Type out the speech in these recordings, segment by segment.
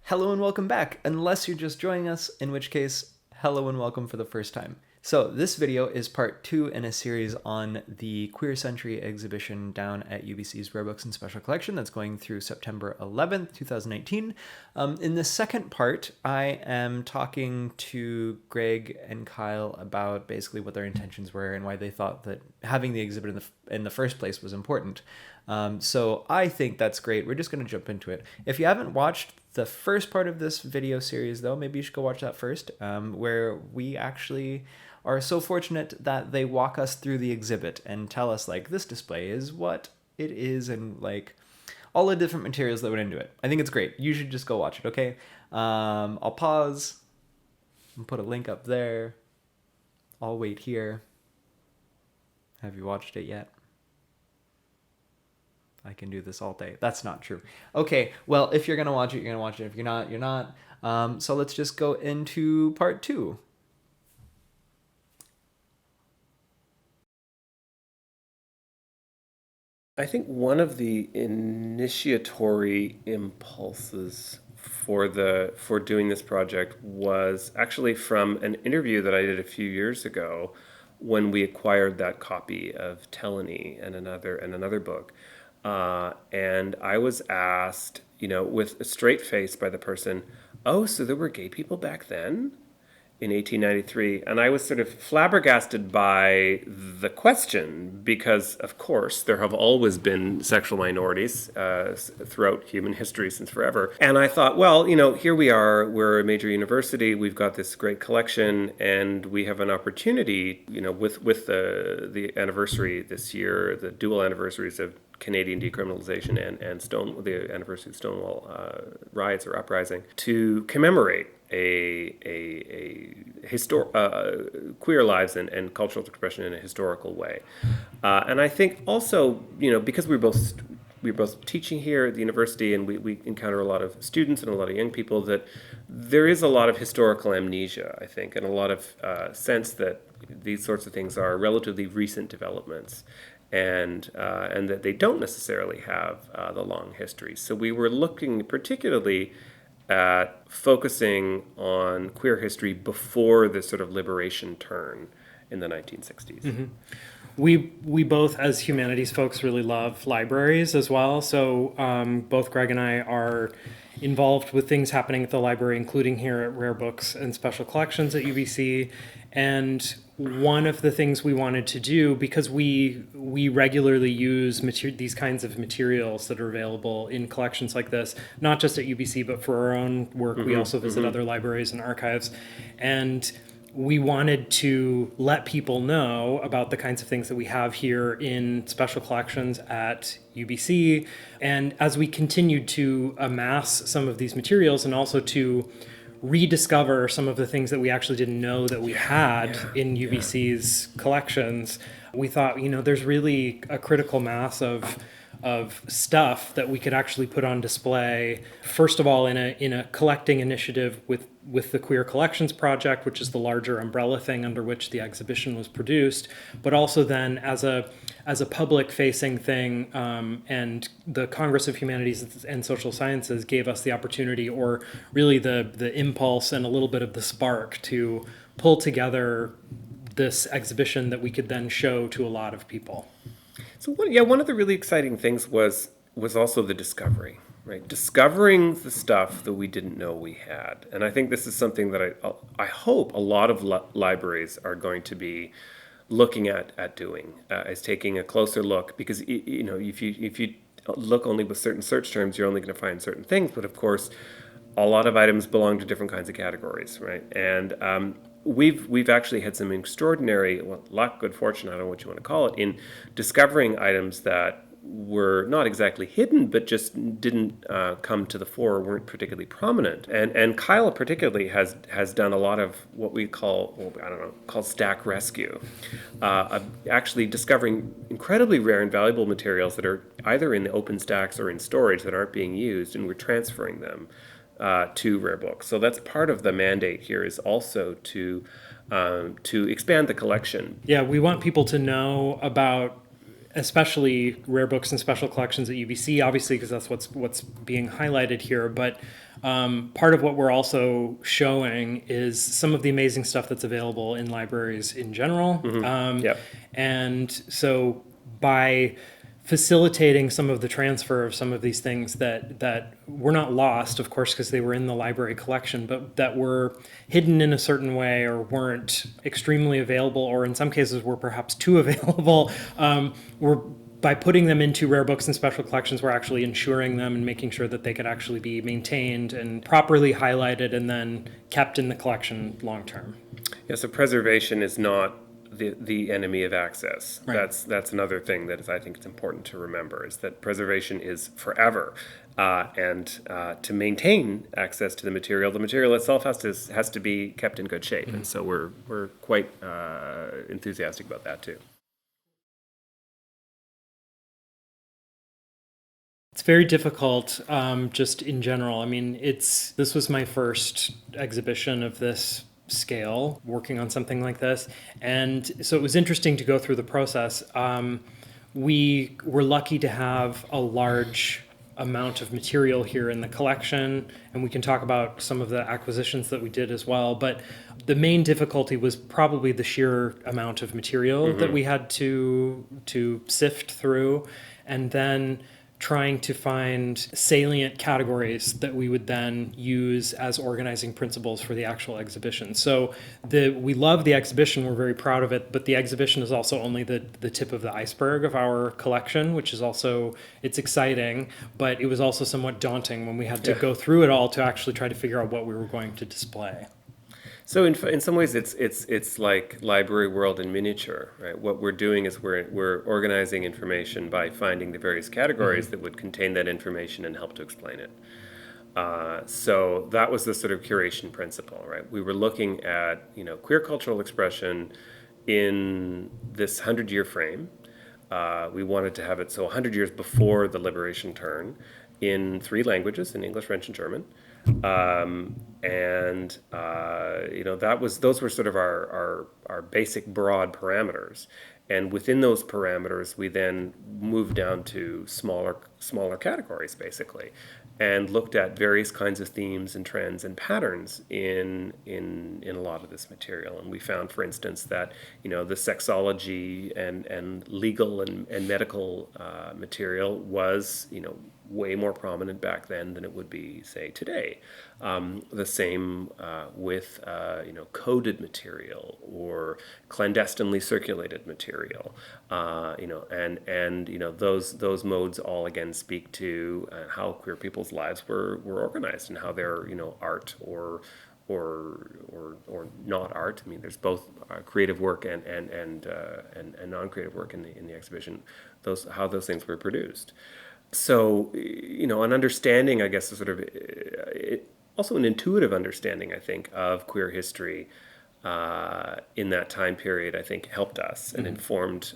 Hello and welcome back, unless you're just joining us, in which case, hello and welcome for the first time. So this video is part 2 in a series on the Queer Century exhibition down at UBC's Rare Books and Special Collection that's going through September 11th, 2019. In the second part, I am talking to Greg and Kyle about basically what their intentions were and why they thought that having the exhibit in the first place was important. So I think that's great. We're just going to jump into it. If you haven't watched the first part of this video series, though, maybe you should go watch that first, where we actually are so fortunate that they walk us through the exhibit and tell us, like, this display is what it is and, like, all the different materials that went into it. I think it's great. You should just go watch it, okay? I'll pause and put a link up there. I'll wait here. Have you watched it yet? I can do this all day. That's not true. Okay, well, if you're going to watch it, you're going to watch it. If you're not, you're not. So let's just go into part 2. I think one of the initiatory impulses for doing this project was actually from an interview that I did a few years ago when we acquired that copy of Teleny and another book. And I was asked, with a straight face by the person, "Oh, so there were gay people back then?" in 1893, and I was sort of flabbergasted by the question because, of course, there have always been sexual minorities throughout human history since forever. And I thought, well, here we are, we're a major university, we've got this great collection, and we have an opportunity, with the anniversary this year, the dual anniversaries of Canadian decriminalization and the anniversary of Stonewall riots or uprising, to commemorate queer lives and cultural expression in a historical way. And I think also, because we're both teaching here at the university, and we encounter a lot of students and a lot of young people, that there is a lot of historical amnesia, I think, and a lot of sense that these sorts of things are relatively recent developments, and that they don't necessarily have the long history. So we were looking particularly at focusing on queer history before the sort of liberation turn in the 1960s. Mm-hmm. We both, as humanities folks, really love libraries as well. So both Greg and I are involved with things happening at the library, including here at Rare Books and Special Collections at UBC. And one of the things we wanted to do, because we regularly use these kinds of materials that are available in collections like this, not just at UBC, but for our own work, we also visit other libraries and archives. And we wanted to let people know about the kinds of things that we have here in special collections at UBC. And as we continued to amass some of these materials and also to rediscover some of the things that we actually didn't know that we had in UBC's collections, we thought, there's really a critical mass of stuff that we could actually put on display. First of all, in a collecting initiative with the Queer Collections Project, which is the larger umbrella thing under which the exhibition was produced, but also then as a public-facing thing, and the Congress of Humanities and Social Sciences gave us the opportunity, or really the impulse and a little bit of the spark, to pull together this exhibition that we could then show to a lot of people. So one of the really exciting things was also the discovery, right? Discovering the stuff that we didn't know we had. And I think this is something that I hope a lot of libraries are going to be looking at doing, is taking a closer look, because if you look only with certain search terms, you're only going to find certain things. But of course, a lot of items belong to different kinds of categories, right? And we've actually had some extraordinary luck, good fortune, I don't know what you want to call it, in discovering items that were not exactly hidden, but just didn't come to the fore, weren't particularly prominent. And Kyle particularly has done a lot of what we call stack rescue, actually discovering incredibly rare and valuable materials that are either in the open stacks or in storage that aren't being used, and we're transferring them to Rare Books. So that's part of the mandate here, is also to expand the collection. Yeah, we want people to know about especially Rare Books and Special Collections at UBC, obviously, because that's what's being highlighted here, but Part of what we're also showing is some of the amazing stuff that's available in libraries in general. Yep. And so by facilitating some of the transfer of some of these things that were not lost, of course, because they were in the library collection, but that were hidden in a certain way or weren't extremely available, or in some cases were perhaps too available, were by putting them into rare books and special collections, we're actually ensuring them and making sure that they could actually be maintained and properly highlighted and then kept in the collection long term. Yeah, so preservation is not the enemy of access. Right. That's another thing that is, I think it's important to remember, is that preservation is forever. And to maintain access to the material itself has to be kept in good shape. And so we're quite enthusiastic about that too. It's very difficult, just in general. I mean, this was my first exhibition of this scale, working on something like this, and so it was interesting to go through the process. We were lucky to have a large amount of material here in the collection, and we can talk about some of the acquisitions that we did as well. But the main difficulty was probably the sheer amount of material that we had to sift through, and then trying to find salient categories that we would then use as organizing principles for the actual exhibition. So we love the exhibition, we're very proud of it, but the exhibition is also only the tip of the iceberg of our collection, which is also, it's exciting, but it was also somewhat daunting when we had to go through it all to actually try to figure out what we were going to display. So in some ways, it's like library world in miniature, right? What we're doing is we're organizing information by finding the various categories that would contain that information and help to explain it. So that was the sort of curation principle, right? We were looking at queer cultural expression in this 100-year frame. We wanted to have it so 100 years before the liberation turn, in 3 languages, in English, French, and German. Those were sort of our basic broad parameters, and within those parameters we then moved down to smaller categories basically, and looked at various kinds of themes and trends and patterns in a lot of this material. And we found, for instance, that the sexology and legal and medical material was way more prominent back then than it would be, say, today. The same with coded material or clandestinely circulated material, those modes all again speak to how queer people's lives were organized and how their art or not art. I mean, there's both creative work and non-creative work in the exhibition. How those things were produced. So, an understanding, I guess, also an intuitive understanding, I think, of queer history in that time period, I think, helped us and informed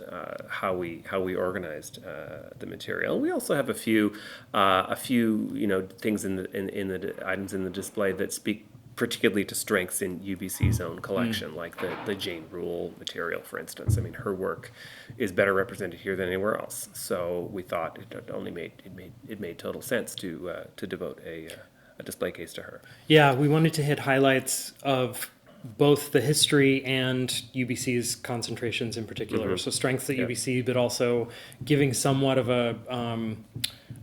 how we organized the material. We also have a few things in the items in the display that speak particularly to strengths in UBC's own collection, like the Jane Rule material, for instance. I mean, her work is better represented here than anywhere else. So we thought it made total sense to devote a display case to her. Yeah, we wanted to hit highlights of both the history and UBC's concentrations in particular. So strengths at UBC, but also giving somewhat of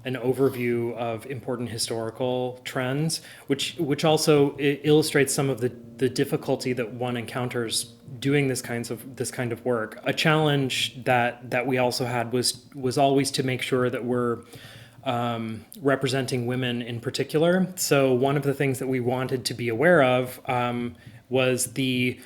an overview of important historical trends, which also illustrates some of the difficulty that one encounters doing this kind of work. A challenge that we also had was always to make sure that we're representing women in particular. So one of the things that we wanted to be aware of was the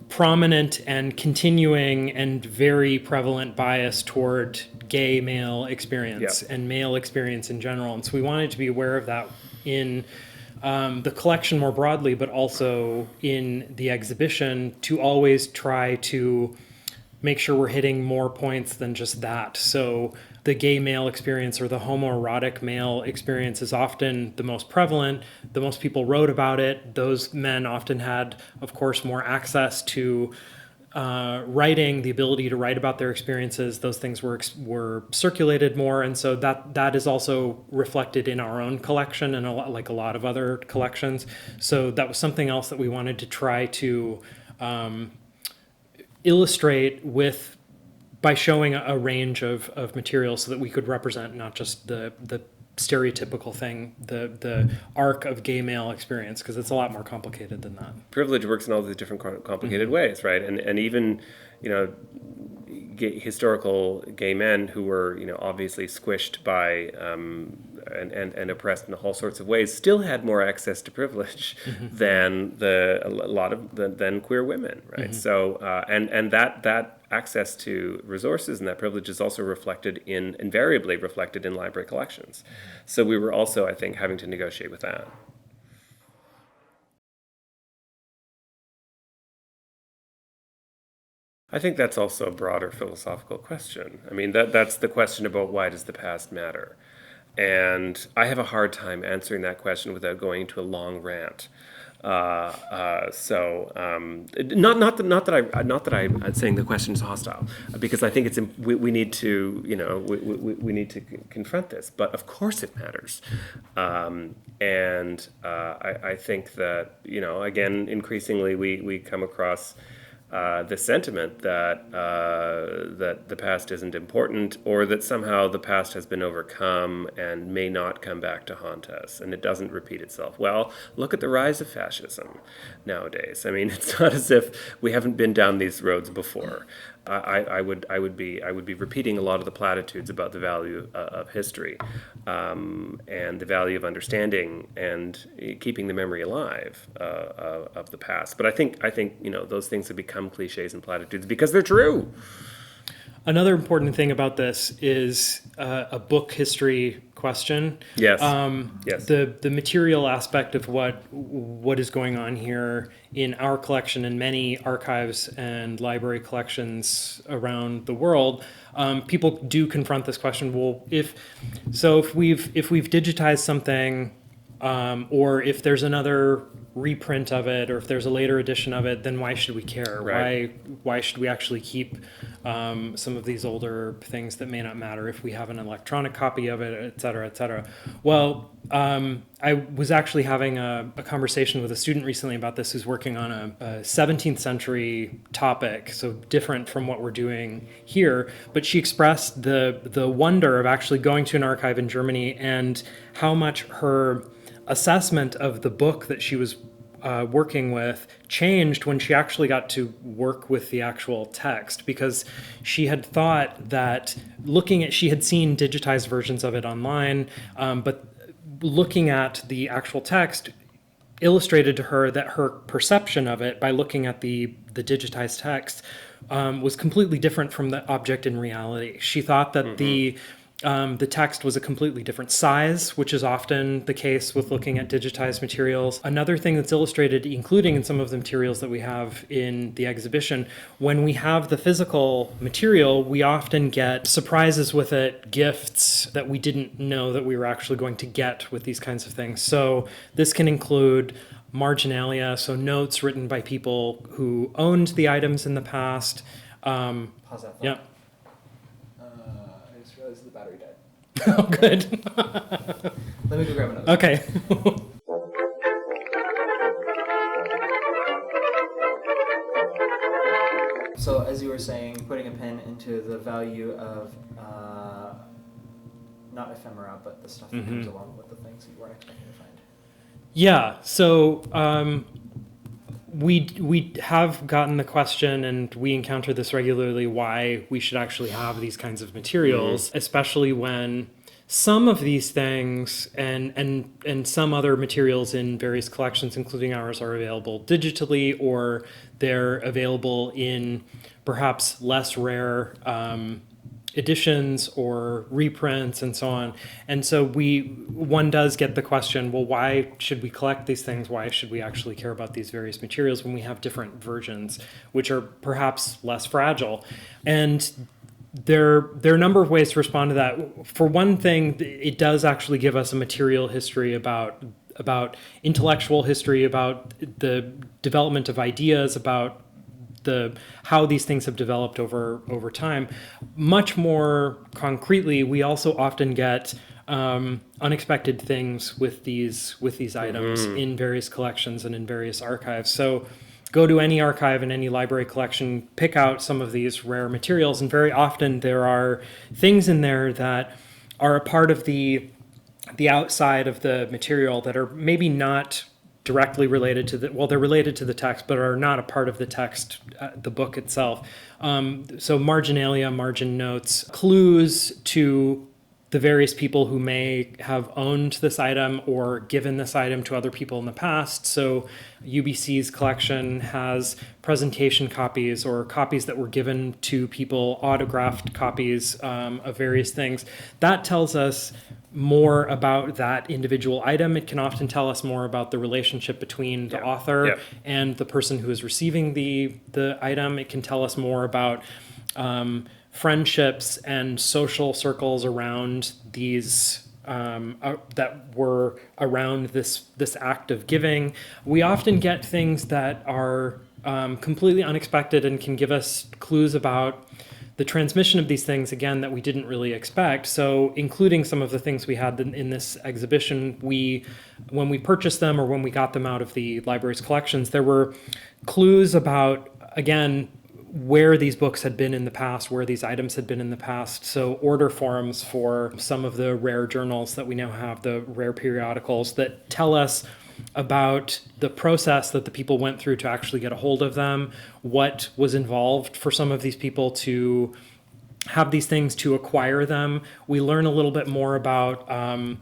prominent and continuing and very prevalent bias toward gay male experience and male experience in general. And so we wanted to be aware of that in the collection more broadly, but also in the exhibition, to always try to make sure we're hitting more points than just that. So the gay male experience or the homoerotic male experience is often the most prevalent. The most people wrote about it. Those men often had, of course, more access to writing, the ability to write about their experiences, those things were circulated more, and so that is also reflected in our own collection and like a lot of other collections. So that was something else that we wanted to try to illustrate by showing a range of materials so that we could represent not just the stereotypical thing, the arc of gay male experience, because it's a lot more complicated than that. Privilege works in all these different complicated ways, right? And even, historical gay men who were, obviously squished by and oppressed in all sorts of ways still had more access to privilege than than queer women, right? So and that access to resources and that privilege is also invariably reflected in library collections. So we were also, I think, having to negotiate with that. I think that's also a broader philosophical question. I mean, that's the question about why does the past matter? And I have a hard time answering that question without going into a long rant. Not that I'm saying the question is hostile, because I think we need to we need to confront this. But of course it matters, and I think that again increasingly we come across the sentiment that the past isn't important, or that somehow the past has been overcome and may not come back to haunt us, and it doesn't repeat itself. Well, look at the rise of fascism nowadays. I mean, it's not as if we haven't been down these roads before. I would be repeating a lot of the platitudes about the value of history, and the value of understanding and keeping the memory alive of the past. But I think those things have become cliches and platitudes because they're true. Another important thing about this is a book history question. Yes. Yes. The material aspect of what is going on here in our collection and many archives and library collections around the world, people do confront this question. Well, if we've digitized something, or if there's another reprint of it, or if there's a later edition of it, then why should we care? Right. Why should we actually keep some of these older things that may not matter if we have an electronic copy of it, et cetera, et cetera? Well, I was actually having a conversation with a student recently about this who's working on a 17th century topic, so different from what we're doing here, but she expressed the wonder of actually going to an archive in Germany and how much her assessment of the book that she was working with changed when she actually got to work with the actual text, because she had thought that she had seen digitized versions of it online, but looking at the actual text illustrated to her that her perception of it by looking at the digitized text was completely different from the object in reality. She thought that the text was a completely different size, which is often the case with looking at digitized materials. Another thing that's illustrated, including in some of the materials that we have in the exhibition, when we have the physical material, we often get surprises with it, gifts that we didn't know that we were actually going to get with these kinds of things. So this can include marginalia, so notes written by people who owned the items in the past. Pause that. Yeah. I just realized the battery died. Oh, good. Let me go grab another. Okay. So as you were saying, putting a pin into the value of not ephemera, but the stuff that comes along with the things you weren't expecting to find. Yeah. So we have gotten the question, and we encounter this regularly, why we should actually have these kinds of materials, especially when some of these things and some other materials in various collections, including ours, are available digitally, or they're available in perhaps less rare editions or reprints and so on. And so one does get the question, well, why should we collect these things? Why should we actually care about these various materials when we have different versions, which are perhaps less fragile? And there are a number of ways to respond to that. For one thing, it does actually give us a material history about intellectual history, about the development of ideas, about the how these things have developed over time. Much more concretely, we also often get unexpected things with these items in various collections and in various archives. So go to any archive and any library collection, pick out some of these rare materials, and very often there are things in there that are a part of the outside of the material that are maybe not directly related to they're related to the text, but are not a part of the text, the book itself. So marginalia, margin notes, clues to the various people who may have owned this item or given this item to other people in the past. So UBC's collection has presentation copies or copies that were given to people, autographed copies of various things. That tells us more about that individual item. It can often tell us more about the relationship between the author and the person who is receiving the item. It can tell us more about friendships and social circles around these that were around this act of giving. We often get things that are completely unexpected and can give us clues about the transmission of these things, again, that we didn't really expect. So including some of the things we had in this exhibition, when we purchased them or when we got them out of the library's collections, there were clues about, again, where these books had been in the past, where these items had been in the past. So order forms for some of the rare journals that we now have, the rare periodicals that tell us about the process that the people went through to actually get a hold of them, what was involved for some of these people to have these things, to acquire them. We learn a little bit more about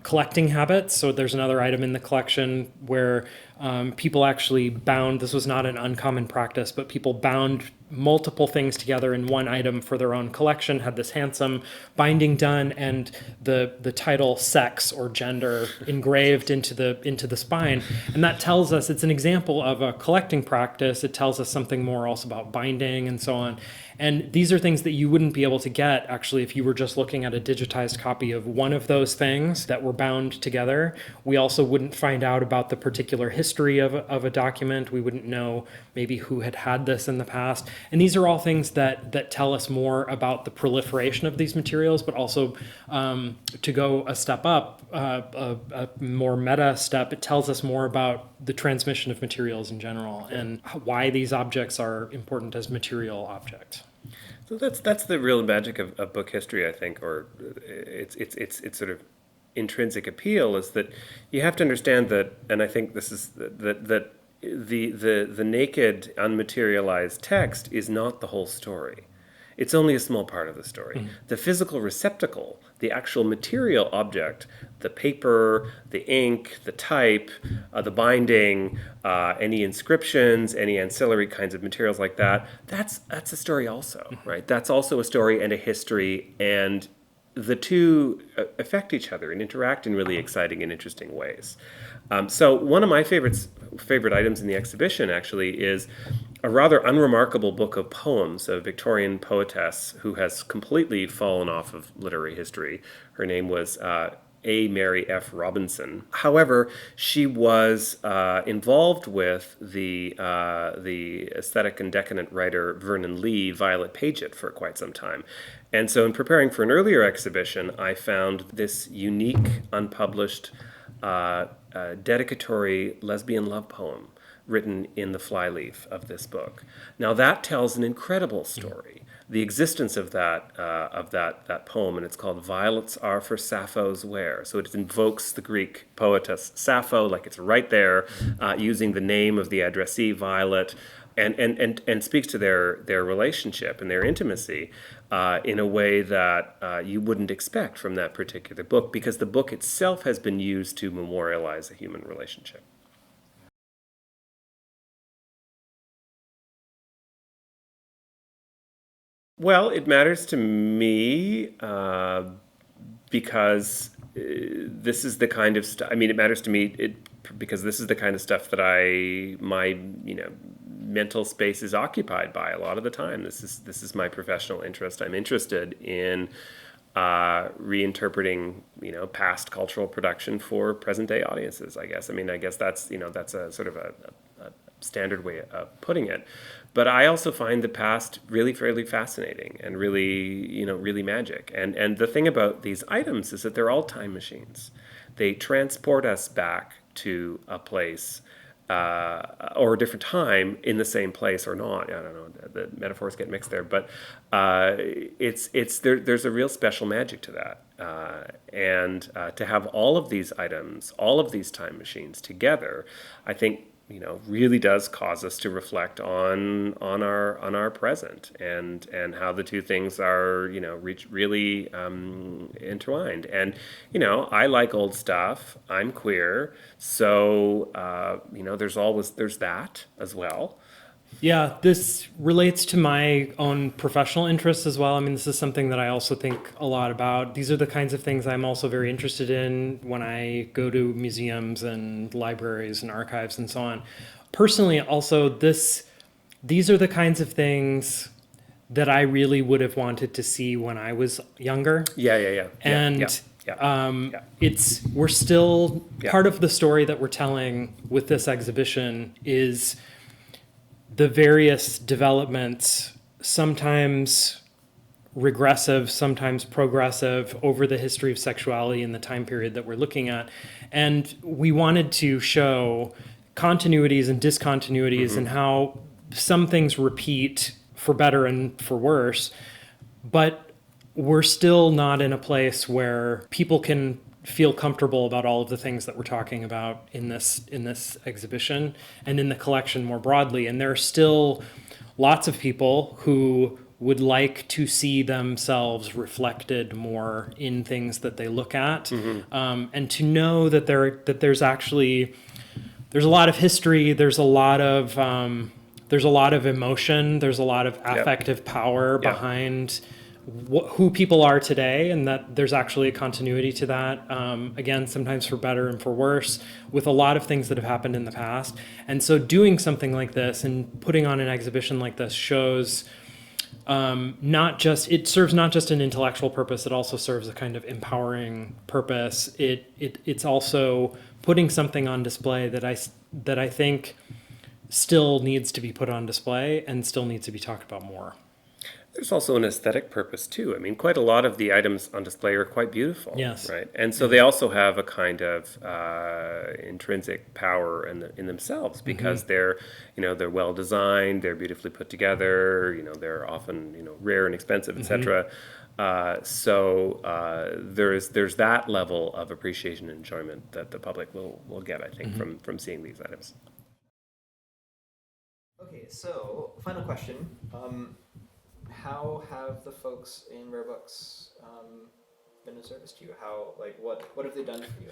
collecting habits. So there's another item in the collection where people actually bound, this was not an uncommon practice, but people bound multiple things together in one item for their own collection, had this handsome binding done, and the title sex or gender engraved into the spine. And that tells us, it's an example of a collecting practice. It tells us something more also about binding and so on. And these are things that you wouldn't be able to get actually if you were just looking at a digitized copy of one of those things that were bound together. We also wouldn't find out about the particular history of a document. We wouldn't know maybe who had this in the past. And these are all things that tell us more about the proliferation of these materials, but also to go a step up, a more meta step, it tells us more about the transmission of materials in general and why these objects are important as material objects. So that's the real magic of book history, I think, or it's sort of intrinsic appeal is that you have to understand that, and I think this is that the naked, unmaterialized text is not the whole story. It's only a small part of the story. Mm-hmm. The physical receptacle, the actual material object, the paper, the ink, the type, the binding, any inscriptions, any ancillary kinds of materials like that, that's a story also, right? That's also a story and a history, and the two affect each other and interact in really exciting and interesting ways. So one of my favorite items in the exhibition actually is a rather unremarkable book of poems, a Victorian poetess who has completely fallen off of literary history. Her name was A. Mary F. Robinson. However, she was involved with the aesthetic and decadent writer Vernon Lee, Violet Paget, for quite some time. And so in preparing for an earlier exhibition, I found this unique, unpublished, dedicatory lesbian love poem written in the flyleaf of this book. Now that tells an incredible story. The existence of that poem, and it's called "Violets Are for Sappho's Wear." So it invokes the Greek poetess Sappho, like it's right there, using the name of the addressee Violet, and speaks to their relationship and their intimacy in a way that you wouldn't expect from that particular book, because the book itself has been used to memorialize a human relationship. Well, it matters to me because this is the kind of stuff. I mean, it matters to me because this is the kind of stuff that my mental space is occupied by a lot of the time. This is my professional interest. I'm interested in reinterpreting past cultural production for present day audiences, I guess. I mean, I guess that's a sort of standard way of putting it. But I also find the past really fairly fascinating and really, really magic. And the thing about these items is that they're all time machines. They transport us back to a place or a different time in the same place or not. I don't know. The metaphors get mixed there, but there's a real special magic to that. And to have all of these items, all of these time machines together, I think really does cause us to reflect on our present and how the two things are really intertwined. And I like old stuff. I'm queer, so there's that as well. Yeah, this relates to my own professional interests as well. I mean, this is something that I also think a lot about. These are the kinds of things I'm also very interested in when I go to museums and libraries and archives and so on. Personally, also, these are the kinds of things that I really would have wanted to see when I was younger. Yeah. And we're still, part of the story that we're telling with this exhibition is the various developments, sometimes regressive, sometimes progressive, over the history of sexuality in the time period that we're looking at. And we wanted to show continuities and discontinuities and how some things repeat for better and for worse, but we're still not in a place where people can feel comfortable about all of the things that we're talking about in this exhibition and in the collection more broadly. And there are still lots of people who would like to see themselves reflected more in things that they look at, and to know that there's a lot of history, there's a lot of emotion, there's a lot of affective power behind who people are today, and that there's actually a continuity to that, again, sometimes for better and for worse, with a lot of things that have happened in the past. And so doing something like this and putting on an exhibition like this shows it serves not just an intellectual purpose, it also serves a kind of empowering purpose. It's also putting something on display that I think still needs to be put on display and still needs to be talked about more. There's also an aesthetic purpose too. I mean, quite a lot of the items on display are quite beautiful. Yes. Right. And so they also have a kind of intrinsic power in themselves because they're well designed, they're beautifully put together, they're often, rare and expensive, etc. So there's that level of appreciation and enjoyment that the public will get, I think, from seeing these items. Okay, so final question. How have the folks in Rare Books been of service to you? What have they done for you?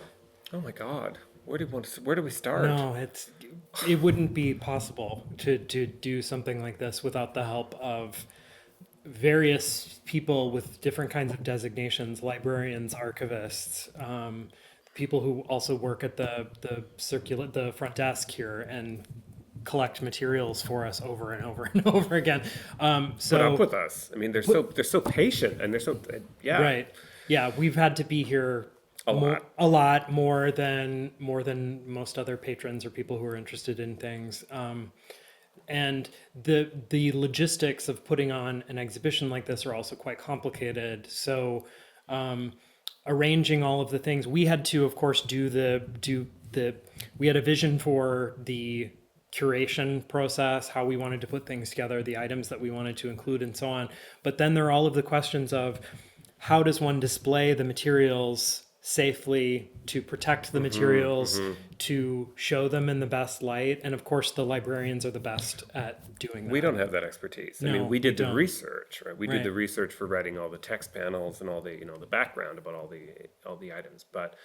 Oh my God, where do we start? No, it wouldn't be possible to do something like this without the help of various people with different kinds of designations: librarians, archivists, people who also work at the front desk here and collect materials for us over and over and over again. Put up with us. I mean, they're so patient and they're so right. Yeah, we've had to be here a lot more than most other patrons or people who are interested in things. And the logistics of putting on an exhibition like this are also quite complicated. So arranging all of the things, we had to, of course, we had a vision for the curation process, how we wanted to put things together, the items that we wanted to include, and so on. But then there are all of the questions of how does one display the materials safely, to protect the materials, to show them in the best light. And of course, the librarians are the best at doing that. We don't have that expertise. No, I mean, we did the don't. research, right? We Right. did the research for writing all the text panels and all the, the background about all the items. But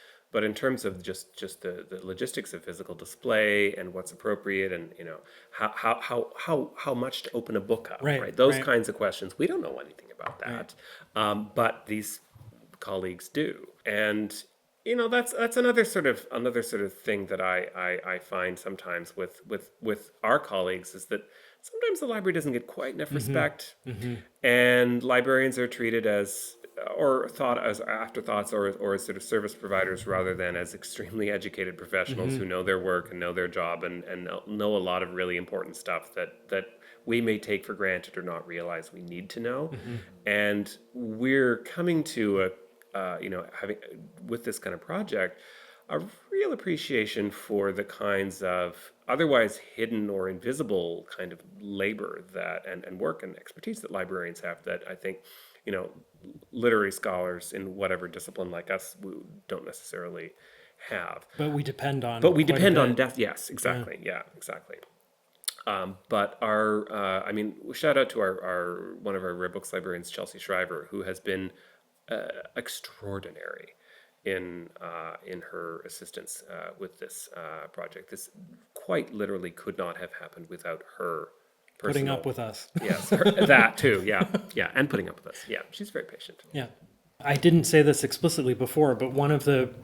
in terms of just the logistics of physical display and what's appropriate and, how much to open a book up, right? Those kinds of questions, we don't know anything about that. But these colleagues do. And that's another sort of thing that I find sometimes with our colleagues is that sometimes the library doesn't get quite enough respect, and librarians are treated as or thought as afterthoughts or as sort of service providers rather than as extremely educated professionals who know their work and know their job and know a lot of really important stuff that we may take for granted or not realize we need to know. And we're coming to having with this kind of project, a real appreciation for the kinds of otherwise hidden or invisible kind of labor that and work and expertise that librarians have that I think, literary scholars in whatever discipline like us don't necessarily have. But we depend on. But we quite a depend on bit. death. Yes, exactly. Yeah, exactly. But shout out to our one of our rare books librarians, Chelsea Shriver, who has been extraordinary in her assistance with this project. This quite literally could not have happened without her Putting personal, up with us. yes, that too. Yeah, and putting up with us. Yeah, she's very patient. Yeah. I didn't say this explicitly before, but one of the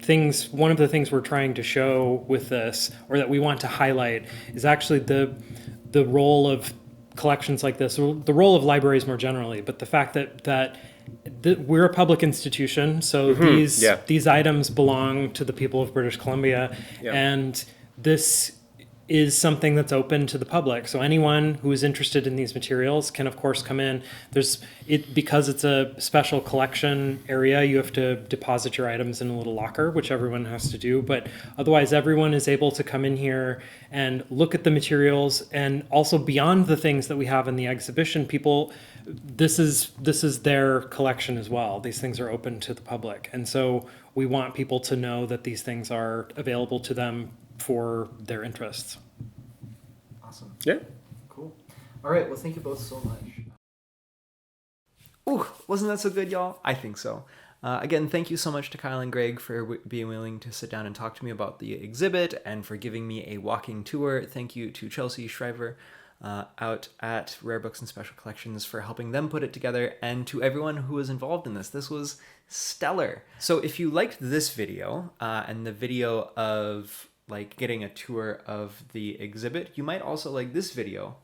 things we're trying to show with this, or that we want to highlight, is actually the role of collections like this, or the role of libraries more generally, but the fact that we're a public institution, so these items belong to the people of British Columbia, and this is something that's open to the public. So anyone who is interested in these materials can, of course, come in. Because it's a special collection area, you have to deposit your items in a little locker, which everyone has to do. But otherwise, everyone is able to come in here and look at the materials. And also beyond the things that we have in the exhibition, this is their collection as well. These things are open to the public. And so we want people to know that these things are available to them for their interests. Awesome. Yeah. Cool. All right. Well, thank you both so much. Ooh, wasn't that so good, y'all? I think so. Again, thank you so much to Kyle and Greg for being willing to sit down and talk to me about the exhibit and for giving me a walking tour. Thank you to Chelsea Shriver out at Rare Books and Special Collections for helping them put it together, and to everyone who was involved in this. This was stellar. So if you liked this video and the video of getting a tour of the exhibit, you might also like this video,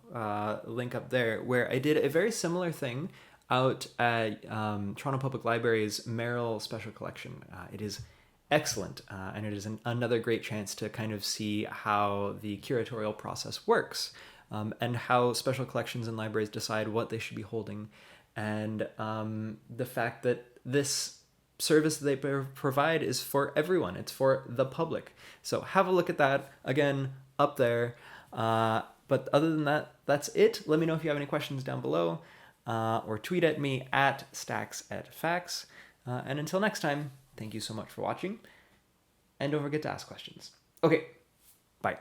link up there, where I did a very similar thing out at Toronto Public Library's Merrill Special Collection. It is excellent, and it is another great chance to kind of see how the curatorial process works, and how special collections and libraries decide what they should be holding, and the fact that this service that they provide is for everyone. It's for the public. So have a look at that, again, up there. But other than that, that's it. Let me know if you have any questions down below, or tweet at me at stacks@facts. And until next time, thank you so much for watching, and don't forget to ask questions. Okay, bye.